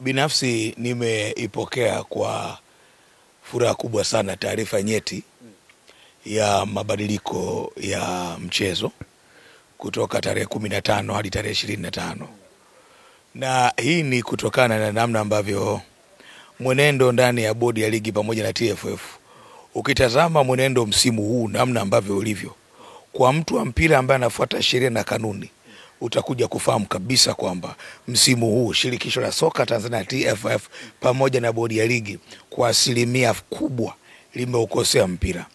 Binafsi nimeipokea kwa furaha kubwa sana taarifa nyeti ya mabadiliko ya mchezo kutoka tarehe 15 hadi tarehe 25. Na hii ni kutokana na namna ambavyo mwenendo ndani ya bodi ya ligi pamoja na TFF. Ukitazama mwenendo msimu huu namna ambavyo ulivyo, kwa mtu wa mpira ambaye anafuata sheria na kanuni, utakuja kufahamu kabisa kwamba msimu huu shirikisho la soka Tanzania TFF pamoja na bodi ya ligi kwa asilimia kubwa limeukosea mpira.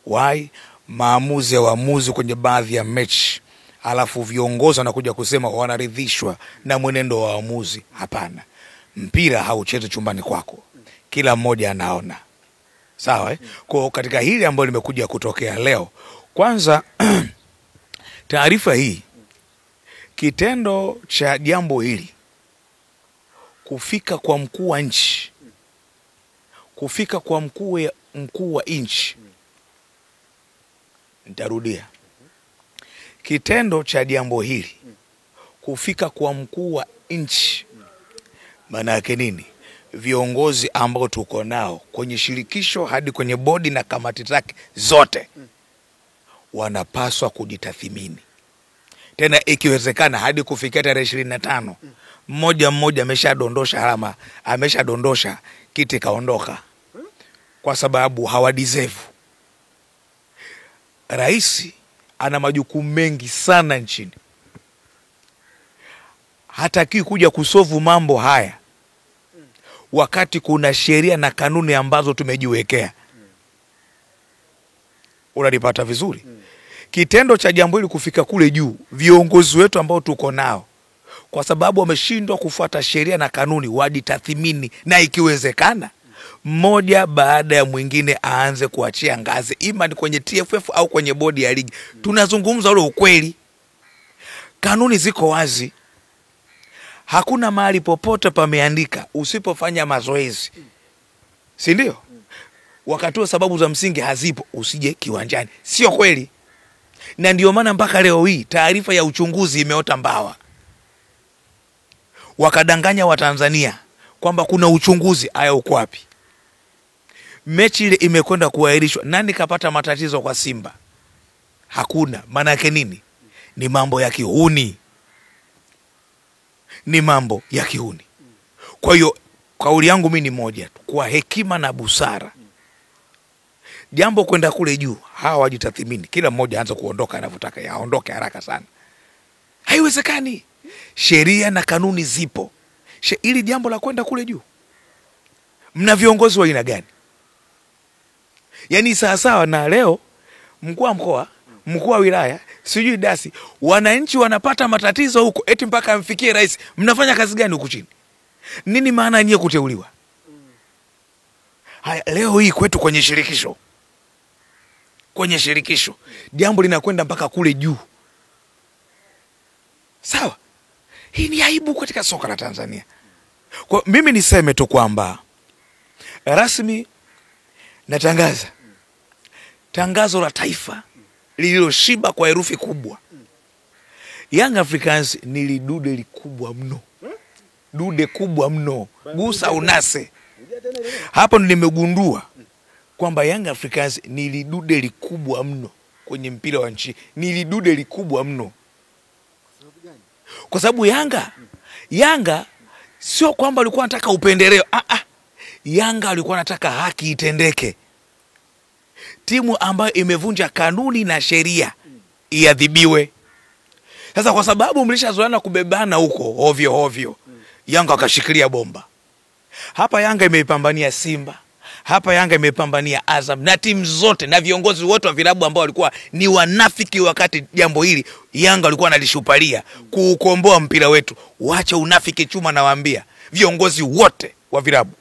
Why? Maamuzi ya waamuzi kwenye baadhi ya mechi, alafu viongozi wanakuja kusema wanaridhishwa na mwenendo wa waamuzi. Hapana. Mpira hauchezi chumbani kwako. Kila mmoja anaona. Sawa Kwa katika hili ambalo limekuja kutokea leo, kwanza taarifa hii, kitendo cha jambo hili kufika kwa mkuu wa nchi, kufika kwa mkuu wa nchi, nitarudia, kitendo cha jambo hili kufika kwa mkuu wa nchi, maana yake nini? Viongozi ambao tuko nao kwenye shirikisho hadi kwenye bodi na kamati zake zote wanapaswa kujitathmini. Tena ikiwezekana hadi kufikia tarehe 25, mmoja ameshadondosha alama, ameshadondosha kiti kaondoka, kwa sababu hawadeserve. Rais ana majukumu mengi sana nchini. Hataki kuja kusovu mambo haya wakati kuna sheria na kanuni ambazo tumejiwekea. Unalipata vizuri? Kitendo cha jambo hili kufika kule juu, viongozi wetu ambao tuko nao, kwa sababu wameshindwa kufuata sheria na kanuni, wajitathmini, na ikiwezekana mmoja baada ya mwingine aanze kuachia ngazi, ima ni kwenye TFF au kwenye bodi ya ligi. Tunazungumza ule ukweli. Kanuni ziko wazi. Hakuna mahali popote pameandika usipofanya mazoezi, si ndio? Wakati wa sababu za msingi hazipo usije kiwanjani. Sio kweli. Na ndio maana mpaka leo hii taarifa ya uchunguzi imeota mbawa. Wakadanganya wa Tanzania kwamba kuna uchunguzi. Aya, uko wapi? Mechi ile imekwenda kuahirishwa. Nani kapata matatizo kwa Simba? Hakuna. Maana yake nini? Ni mambo ya kihuni. Ni mambo ya kihuni. Kwa hiyo kauli yangu mimi ni moja tu, kwa hekima na busara, jambo kwenda kule juu, hawa wajitathmini, kila mmoja aanze kuondoka anavyotaka, yaondoke haraka sana. Haiwezekani. Sheria na kanuni zipo. Ili jambo la kwenda kule juu, mna viongozi wa aina gani? Yaani sawa na leo mkuu wa mkoa, mkuu wa wilaya, sijui dasi, wananchi wanapata matatizo huko, eti mpaka amfikie rais. Mnafanya kazi gani huko chini? Nini maana nyie kuteuliwa? Haya, leo hii kwetu kwenye shirikisho jambo linakwenda mpaka kule juu. Sawa? Hii ni aibu katika soka la Tanzania. Kwa mimi niseme tu kwamba rasmi natangaza tangazo la taifa lililoshiba kwa herufi kubwa. Young Africans ni lidude likubwa mno. Dude kubwa mno. Gusa unase. Hapo nimegundua kwamba Young Africans ni lidude likubwa mno kwenye mpira wa nchi. Ni lidude likubwa mno. Kwa sababu Yanga sio kwamba walikuwa wanataka upendeleo. Yanga walikuwa wanataka haki itendeke. Timu ambayo imevunja kanuni na sheria iadhibiwe. Sasa kwa sababu mlishazoeana kubebana huko ovyo, Yanga wakashikilia bomba. Hapa Yanga imeipambania Simba, hapa Yanga imeipambania Azam, na timu zote na viongozi wote wa vilabu ambao walikuwa ni wanafiki wakati jambo hili Yanga walikuwa wanalishupalia kuukomboa mpira wetu. Waache unafiki chuma, nawaambia viongozi wote wa vilabu.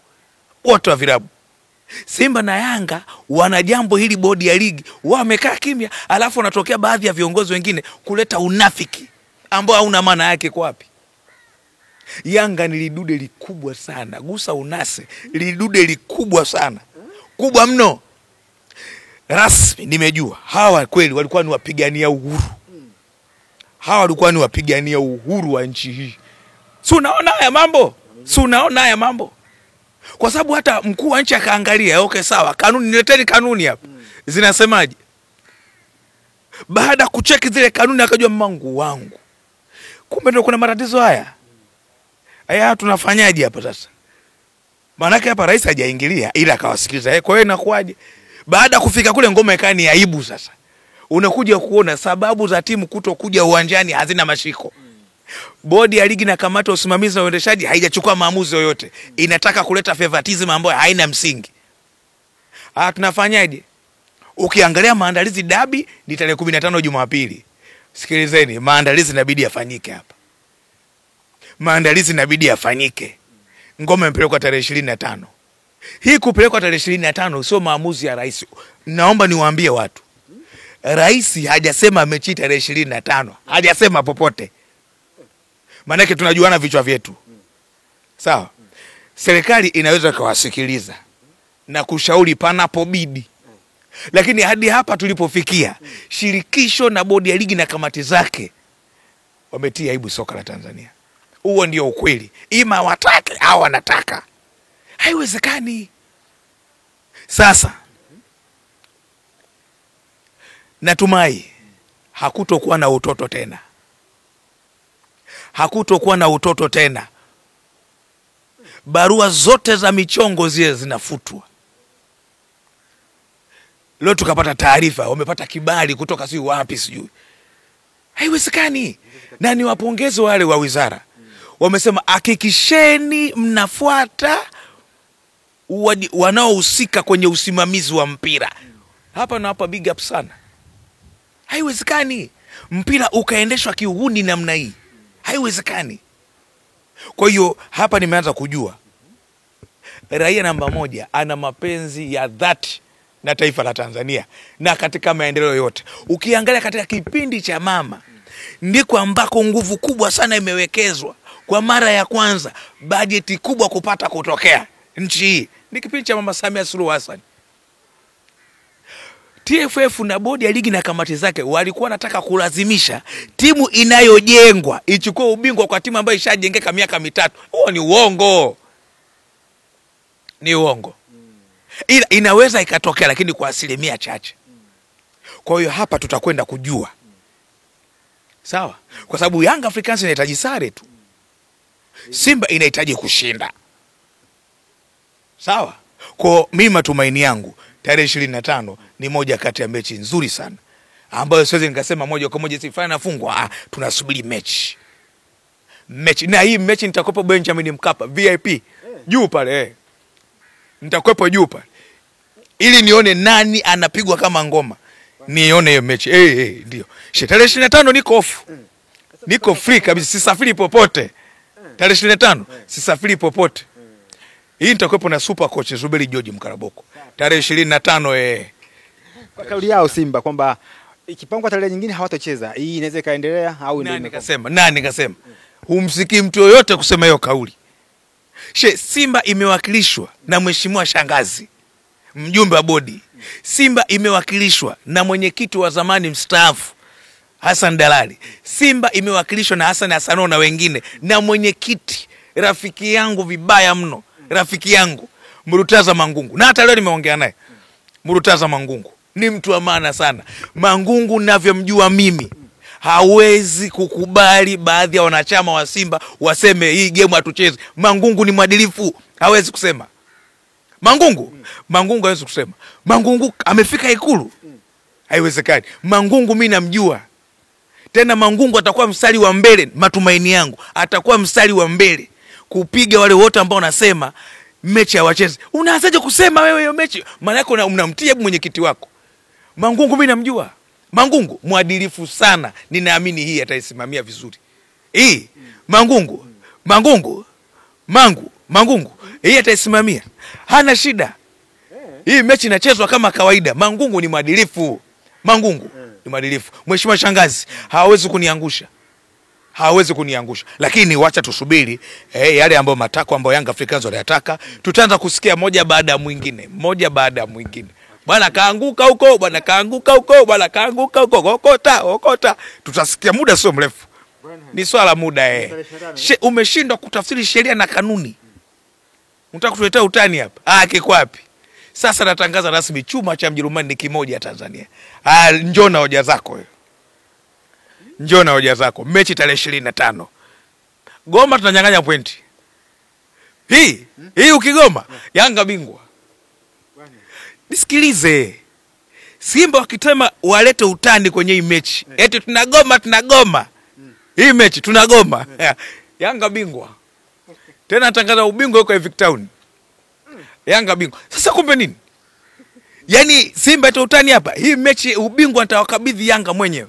Simba na Yanga wana jambo hili, bodi ya ligi wamekaa kimya, alafu wanatokea baadhi ya viongozi wengine kuleta unafiki ambao hauna maana yake. Kwa wapi? Yanga ni lidude likubwa sana. Gusa unase, lidude likubwa sana. Kubwa mno. Rasmi nimejua hawa kweli walikuwa ni wapigania uhuru. Hawa walikuwa ni wapigania uhuru wa nchi hii. Si unaona haya mambo? Si unaona haya mambo? Kwa sababu hata mkuu wa nchi akaangalia, okay sawa, kanuni nileteni kanuni hapa. Zinasemaje? Baada kucheki zile kanuni akajua Mungu wangu, kumbe ndio kuna matatizo haya. Haya tunafanyaje hapa sasa? Maana hapa rais hajaingilia ila akawasikiliza. Kwa hiyo inakuwaje? Baada kufika kule ngoma ikawa ni aibu sasa. Unakuja kuona sababu za timu kutokuja uwanjani hazina mashiko. Bodi ya ligi na kamati ya usimamizi na uendeshaji haijachukua maamuzi yoyote. Inataka kuleta favoritism ambayo haina msingi. Tunafanyaje? Ukiangalia maandalizi dabi ni tarehe 15 Jumapili. Sikilizeni, maandalizi inabidi yafanyike hapa. Maandalizi inabidi yafanyike. Ngoma impelekwa tarehe 25. Hii kupelekwa tarehe 25 sio maamuzi ya rais. Naomba niwaambie watu. Rais hajasema mechi tarehe 25. Hajasema popote. Maana yake tunajuana vichwa vyetu. Sawa? Serikali inaweza kuwasikiliza na kushauri panapobidi. Lakini hadi hapa tulipofikia, shirikisho na bodi ya ligi na kamati zake wametia aibu soka la Tanzania. Huo ndio ukweli. Ima watake au wanataka. Haiwezekani. Sasa natumai hakutokuwa na utoto tena. Hakutokuwa na utoto tena. Barua zote za michongo zile zinafutwa. Leo tukapata taarifa wamepata kibali kutoka si wapi sijui. Haiwezekani. Na niwapongeze wale wa wizara. Wamesema hakikisheni mnafuata wanaohusika kwenye usimamizi wa mpira. Hapa na hapa big up sana. Haiwezekani mpira ukaendeshwa kiuhuni namna hii. Haiwezekani. Kwa hiyo hapa nimeanza kujua raia namba 1 ana mapenzi ya dhati na taifa la Tanzania na katika maendeleo yote. Ukiangalia katika kipindi cha mama ndiko ambako nguvu kubwa sana imewekezwa. Kwa mara ya kwanza bajeti kubwa kupata kutokea nchi hii ni kipindi cha Mama Samia Suluhu Hassan. TFF na bodi ya ligi na kamati zake walikuwa wanataka kulazimisha timu inayojengwa ichukue ubingwa kwa timu ambayo ishajengeka miaka 3. Huo ni uongo. Ni uongo. Ila inaweza ikatokea lakini kwa asilimia chache. Kwa hiyo hapa tutakwenda kujua. Sawa? Kwa sababu Young Africans inahitaji sare tu. Simba inahitaji kushinda. Sawa? Kwa mimi matumaini yangu tarehe 25 ni moja kati ya mechi nzuri sana. Ambayo siwezi nikasema moja kwa moja sifanye nafungwa. Tunasubiri mechi. Na hii mechi nitakopa Benjamin Mkapa VIP juu pale. Nitakuepo juu pale. Ili nione nani anapigwa kama ngoma. Nione hiyo mechi. Ndio. Tarehe 25 niko off. Niko free kabisa, sisafiri popote. Tarehe 25 sisafiri popote. Hii nitakuepo na super coach Zuberi George Mkaraboko. Tarehe 25 Kwa kauli yao Simba kwamba ikipangwa tarehe nyingine hawatocheza. Hii inaweza kaendelea au nani kasema? Humsikii mtu yoyote kusema hiyo kauli. Simba imewakilishwa na mheshimiwa Shangazi, mjumbe wa bodi. Simba imewakilishwa na mwenyekiti wa zamani mstaafu Hassan Dalali. Simba imewakilishwa na Hassan Hasano na wengine, na mwenyekiti rafiki yangu vibaya mno, rafiki yangu Murutaza Mangungu. Na hata leo nimeongea naye. Murutaza Mangungu ni mtu wa maana sana. Mangungu ninavyomjua mimi hawezi kukubali baadhi ya wanachama wa Simba waseme hii game hatucheze. Mangungu ni mwadilifu, hawezi kusema. Mangungu hawezi kusema. Mangungu amefika Ikulu. Haiwezekani. Mangungu mimi namjua. Tena Mangungu atakuwa mstari wa mbele, matumaini yangu. Atakuwa mstari wa mbele kupiga wale wote ambao wanasema mechi hawacheze. Unaanzaje kusema wewe hiyo mechi? Maana yako unamtia mwenyekiti wako. Mangungu mimi namjua. Mangungu mwadilifu sana. Ninaamini hii ataisimamia vizuri. Mangungu hii ataisimamia. Hana shida. Hii mechi inachezwa kama kawaida. Mangungu ni mwadilifu. Ni mwadilifu. Mheshimiwa Shangazi hawezi kuniangusha. Lakini wacha tusubiri yale ambayo matakwa ambayo Young Africans wanayataka. Tutaanza kusikia moja baada ya mwingine. Bwana kaanguka huko, Okota. Tutasikia muda sio mrefu. Ni swala muda umeshindwa kutafsiri sheria na kanuni. Unataka kutuletea utani hapa? Kiko wapi? Sasa natangaza rasmi chuma cha Mjerumani ni kimoja Tanzania. Njoo na hoja zako wewe. Njoo na hoja zako. Mechi tarehe 25. Goma tunanyang'anya pointi. Hii ukigoma Yanga bingwa. Nisikilize. Simba wakitema walete utani kwenye hii mechi. Eti tunagoma. Hii mechi tunagoma. Yanga bingwa. Tena tangaza ubingwa yuko Evic Town. Yanga bingwa. Sasa kumbe nini? Yaani Simba ita utani hapa. Hii mechi ubingwa nitawakabidhi Yanga mwenyewe.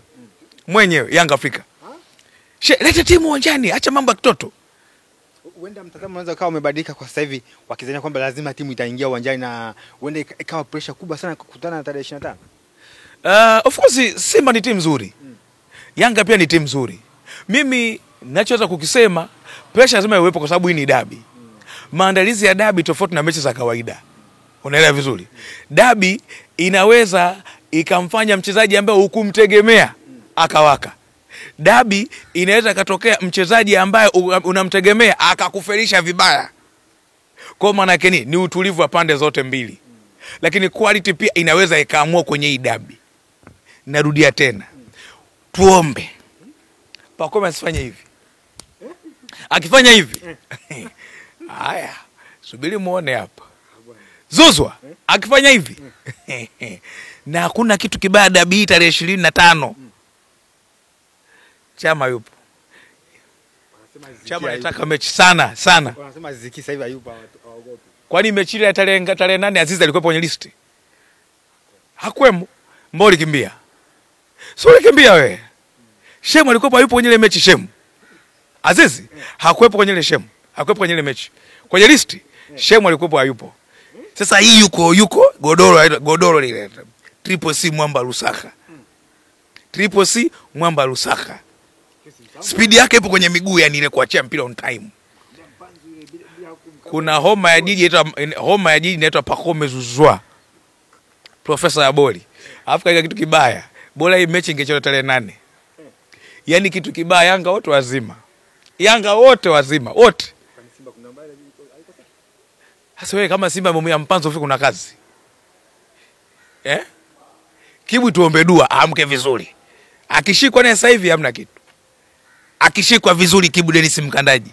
Mwenyewe Yanga Afrika. Leta timu uwanjani, acha mambo ya kitoto. Uenda mtazamo unaweza kawa umebadilika kwa sasa hivi wakizania kwamba lazima timu itaingia uwanjani na uende ikawa pressure kubwa sana kukutana na tarehe 25. Of course Simba ni timu nzuri. Yanga pia ni timu nzuri. Mimi ninachoweza kukisema pressure lazima iwepo kwa sababu hii ni dabi. Maandalizi ya dabi tofauti na mechi za kawaida. Unaelewa vizuri? Dabi inaweza ikamfanya mchezaji ambaye hukumtegemea akawaka. Dabi inaweza katokea mchezaji ambaye unamtegemea akakufelisha vibaya. Kwa maana yake ni utulivu wa pande zote mbili. Lakini quality pia inaweza ikaamua kwenye hii dabi. Narudia tena. Tuombe. Pacome asifanye hivi. Akifanya hivi. Haya, subiri muone hapa. Zuzwa akifanya hivi. Na hakuna kitu kibaya dabi tarehe 25. Chama yupo. Chama anataka mechi sana. Wanasema Ziki sasa hivi hayupo haogopi. Kwani mechi ile ya tarehe 8 Aziz alikuwa kwenye listi? Hakwemo. Mbona kimbia? Sio kimbia wewe. Shemu alikuwa yupo kwenye ile mechi Shemu. Aziz hakuepo kwenye ile Shemu. Hakuepo kwenye ile mechi. Kwenye listi Shemu alikuwa hayupo. Sasa hii yuko godoro lile. Triple C Mwamba Lusaka. Triple C Mwamba Lusaka. Speed yake ipo kwenye miguu, yani ile kuachia mpira on time. Kuna homa ya jiji inaitwa Pacome Zuzwa. Profesa ya boli. Afrika kitu kibaya. Bora hii mechi ingechezwa tarehe 8. Yaani kitu kibaya Yanga wote wazima. Yanga wote wazima, wote. Sasa wewe kama Simba mumia mpanzo ufi kuna kazi. Kibu tuombe dua aamke vizuri. Akishikwa na sasa hivi hamna kitu. Akishikwa vizuri Kibu Dennis Mkandaji.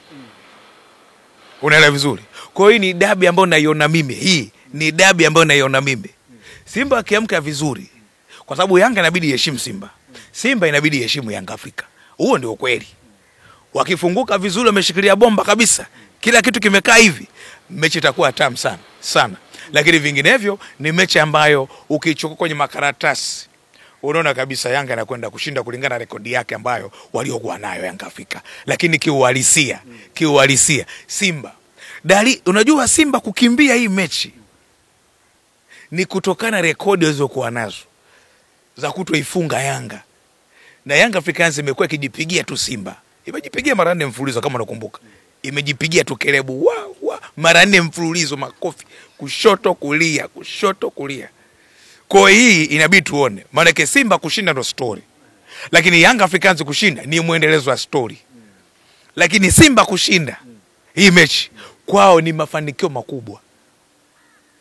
Unaelewa vizuri. Kwa hiyo ni dabi ambayo naiona mimi. Hii ni dabi ambayo naiona mimi. Simba akiamka vizuri. Kwa sababu Yanga inabidi iheshimu Simba. Simba inabidi iheshimu Yanga Afrika. Huo ndio kweli. Wakifunguka vizuri wameshikilia bomba kabisa. Kila kitu kimekaa hivi. Mechi itakuwa tamu sana. Lakini vinginevyo ni mechi ambayo ukichukua kwenye makaratasi unaona kabisa Yanga anakwenda kushinda kulingana na rekodi yake ambayo waliokuwa nayo Yanga Afrika. Lakini kiuhalisia Simba. Unajua Simba kukimbia hii mechi ni kutokana rekodi walizokuwa nazo za kutoifunga Yanga. Na Yanga Africans imekuwa ikijipigia tu Simba. Imejipigia mara 4 mfululizo kama unakumbuka. Imejipigia tu kelebu mara 4 mfululizo, makofi kushoto kulia. Kwa hii inabidi tuone. Maana Simba kushinda ndo story. Lakini Yanga Africans kushinda ni muendelezo wa story. Lakini Simba kushinda hii mechi kwao ni mafanikio makubwa.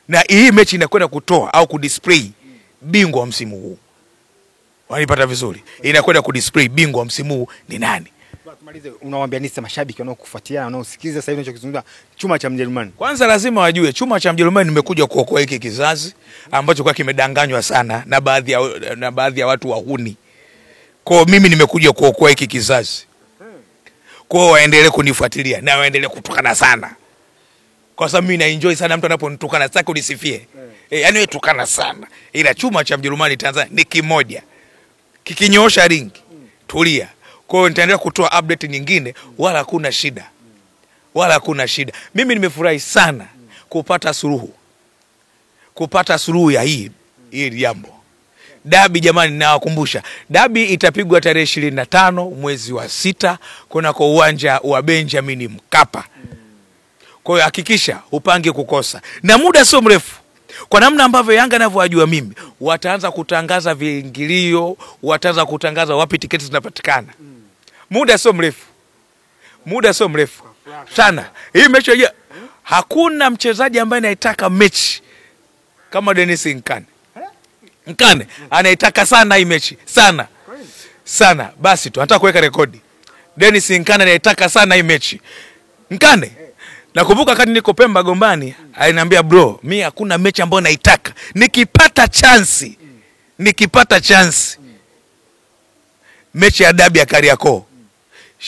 Na hii mechi inakwenda kutoa au kudisplay bingwa wa msimu huu. Wanipata vizuri. Inakwenda kudisplay bingwa wa msimu huu ni nani? Tumalize, unawaambia nini mashabiki wanaokufuatia na wanaosikiliza sasa hivi unachokizungumza chuma cha Mjerumani? Kwanza lazima wajue chuma cha Mjerumani nimekuja kuokoa hiki kizazi ambacho kwa kimedanganywa sana na baadhi ya watu wahuni. Kwa mimi nimekuja kuokoa hiki kizazi. Kwa waendelee kunifuatilia na waendelee kutukana sana. Kwa sababu mimi na enjoy sana mtu anaponitukana, sitaki unisifie. Yaani wewe tukana sana. Ila chuma cha Mjerumani Tanzania ni kimoja. Kikinyoosha ringi. Tulia. Kwa hiyo nitaendelea kutoa update nyingine, wala hakuna shida. Mimi nimefurahi sana kupata suluhu ya hii jambo. Dabi jamani, nawakumbusha. Dabi itapigwa tarehe 25 mwezi wa 6 kwa uwanja wa Benjamin Mkapa. Kwa hiyo hakikisha upange kukosa. Na muda sio mrefu. Kwa namna ambavyo Yanga ninavyojua mimi, wataanza kutangaza viingilio, wataanza kutangaza wapi tiketi zinapatikana. muda sio mrefu sana. Hii mechi hakuna mchezaji ambaye anaitaka mechi kama Dennis Nkane anaitaka sana hii mechi sana. Basi tu anataka kuweka rekodi. Dennis Nkane anaitaka sana hii mechi. Nkane, nakumbuka wakati niko Pemba Gombani, aliniambia bro, mimi hakuna mechi ambayo naitaka. Nikipata chance mechi ya dabi ya Kariakoo.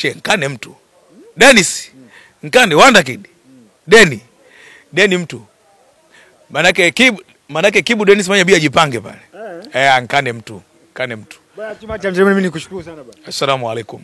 Nkane mtu. Dennis Nkane Wonder Kid. Deni mtu. Manake Kibu Dennis mwenye bia jipange pale. Nkane mtu. Bwana chuma cha mzee, mimi nikushukuru sana bwana. Assalamu alaikum.